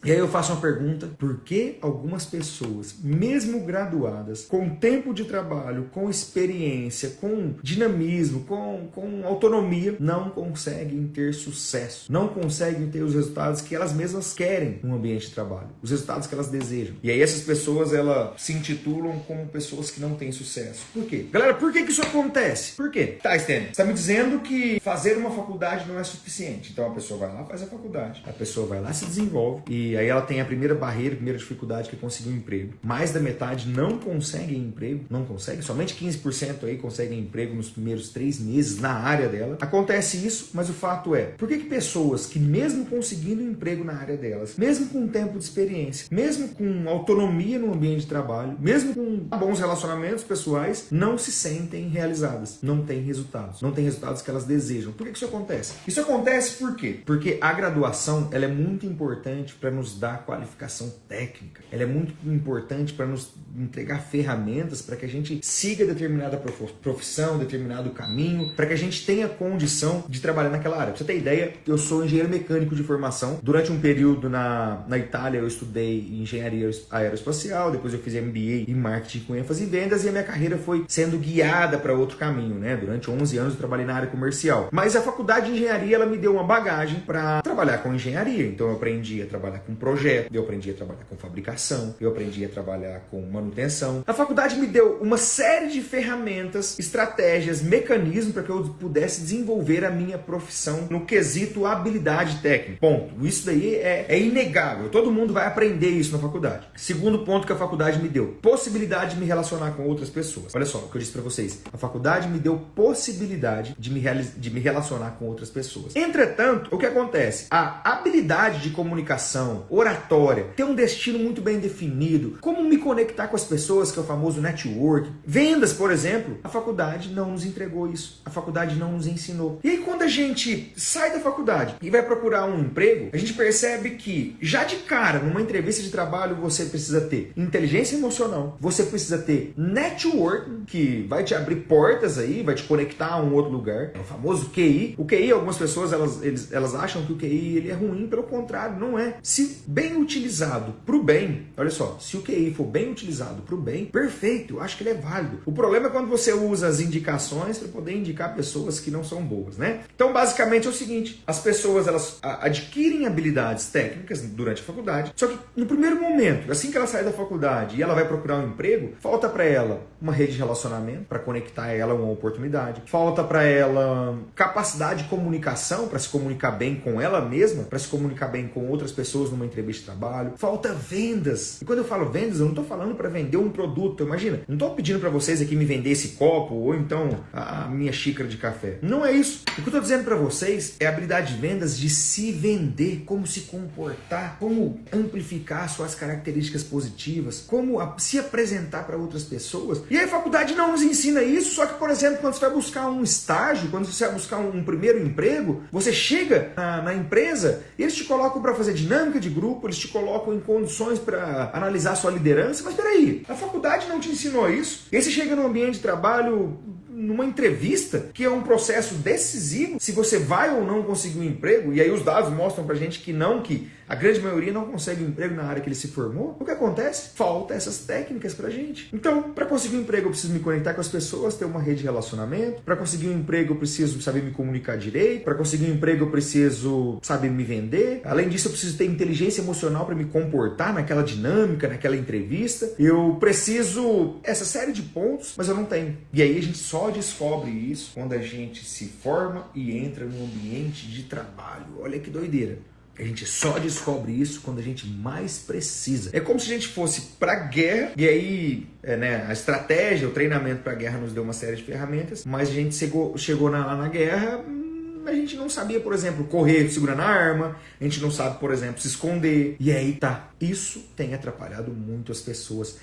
E aí eu faço uma pergunta: por que algumas pessoas, mesmo graduadas, com tempo de trabalho, com experiência, com dinamismo, com autonomia, não conseguem ter sucesso? Não conseguem ter os resultados que elas mesmas querem no ambiente de trabalho, os resultados que elas desejam. E aí essas pessoas, elas se intitulam como pessoas que não têm sucesso. Por quê? Galera, por que isso acontece? Por quê? Tá, Stanley, você está me dizendo que fazer uma faculdade não é suficiente. Então a pessoa vai lá, faz a faculdade, a pessoa vai lá, se desenvolve, e aí ela tem a primeira barreira, a primeira dificuldade, que é conseguir um emprego. Mais da metade não conseguem emprego, não consegue, somente 15% aí conseguem emprego nos primeiros 3 meses na área dela. Acontece isso, mas o fato é, por que pessoas que mesmo conseguindo um emprego na área delas, mesmo com tempo de experiência, mesmo com autonomia no ambiente de trabalho, mesmo com bons relacionamentos pessoais, não se sentem realizadas, não têm resultados, não têm resultados que elas desejam? Por que isso acontece? Isso acontece por quê? Porque a graduação, ela é muito importante para nos dar qualificação técnica. Ela é muito importante para nos entregar ferramentas para que a gente siga determinada profissão, determinado caminho, para que a gente tenha condição de trabalhar naquela área. Pra você ter ideia, eu sou engenheiro mecânico de formação. Durante um período na Itália eu estudei engenharia aeroespacial, depois eu fiz MBA em marketing com ênfase em vendas, e a minha carreira foi sendo guiada para outro caminho, né? Durante 11 anos eu trabalhei na área comercial. Mas a faculdade de engenharia, ela me deu uma bagagem para trabalhar com engenharia. Então eu aprendi a trabalhar com projeto, eu aprendi a trabalhar com fabricação, eu aprendi a trabalhar com manutenção. A faculdade me deu uma série de ferramentas, estratégias, mecanismos para que eu pudesse desenvolver a minha profissão no quesito habilidade técnica. Ponto. Isso daí é inegável. Todo mundo vai aprender isso na faculdade. Segundo ponto que a faculdade me deu: possibilidade de me relacionar com outras pessoas. Olha só o que eu disse para vocês. A faculdade me deu possibilidade de me relacionar com outras pessoas. Entretanto, o que acontece? A habilidade de comunicação, oratória, ter um destino muito bem definido, como me conectar com as pessoas, que é o famoso network, vendas, por exemplo, a faculdade não nos entregou isso. A faculdade não nos ensinou. E aí, quando a gente sai da faculdade e vai procurar um emprego, a gente percebe que, já de cara, numa entrevista de trabalho, você precisa ter inteligência emocional, você precisa ter network, que vai te abrir portas aí, vai te conectar a um outro lugar. É o famoso QI. O QI, algumas pessoas, elas acham que o QI ele é ruim, pelo contrário, não é. Se bem utilizado para o bem, olha só, se o QI for bem utilizado para o bem, perfeito, eu acho que ele é válido. O problema é quando você usa as indicações para poder indicar pessoas que não são boas, né? Então, basicamente é o seguinte: as pessoas, elas adquirem habilidades técnicas durante a faculdade, só que no primeiro momento, assim que ela sai da faculdade e ela vai procurar um emprego, falta para ela uma rede de relacionamento para conectar ela a uma oportunidade, falta para ela capacidade de comunicação para se comunicar bem com ela mesma, para se comunicar bem com outras pessoas numa entrevista de trabalho, falta vendas. E quando eu falo vendas, eu não estou falando para vender um produto. Imagina, não estou pedindo para vocês aqui me vender esse copo ou então a minha xícara de café. Não é isso. O que eu estou dizendo para vocês é a habilidade de vendas, de se vender, como se comportar, como amplificar suas características positivas, como se apresentar para outras pessoas. E aí a faculdade não nos ensina isso. Só que, por exemplo, quando você vai buscar um estágio, quando você vai buscar um primeiro emprego, você chega na empresa e eles te colocam para fazer dinâmica de grupo, eles te colocam em condições para analisar sua liderança. Mas peraí, a faculdade não te ensinou isso? E aí você chega no ambiente de trabalho, numa entrevista, que é um processo decisivo, se você vai ou não conseguir um emprego, e aí os dados mostram pra gente que não, que a grande maioria não consegue um emprego na área que ele se formou. O que acontece? Falta essas técnicas pra gente. Então, para conseguir um emprego, eu preciso me conectar com as pessoas, ter uma rede de relacionamento. Para conseguir um emprego, eu preciso saber me comunicar direito. Para conseguir um emprego, eu preciso saber me vender. Além disso, eu preciso ter inteligência emocional para me comportar naquela dinâmica, naquela entrevista. Eu preciso essa série de pontos, mas eu não tenho. E aí a gente só descobre isso quando a gente se forma e entra no ambiente de trabalho. Olha que doideira. A gente só descobre isso quando a gente mais precisa. É como se a gente fosse pra guerra, e aí a estratégia, o treinamento pra guerra nos deu uma série de ferramentas, mas a gente chegou lá na guerra, a gente não sabia, por exemplo, correr segurando a arma, a gente não sabe, por exemplo, se esconder. E aí tá, isso tem atrapalhado muito as pessoas.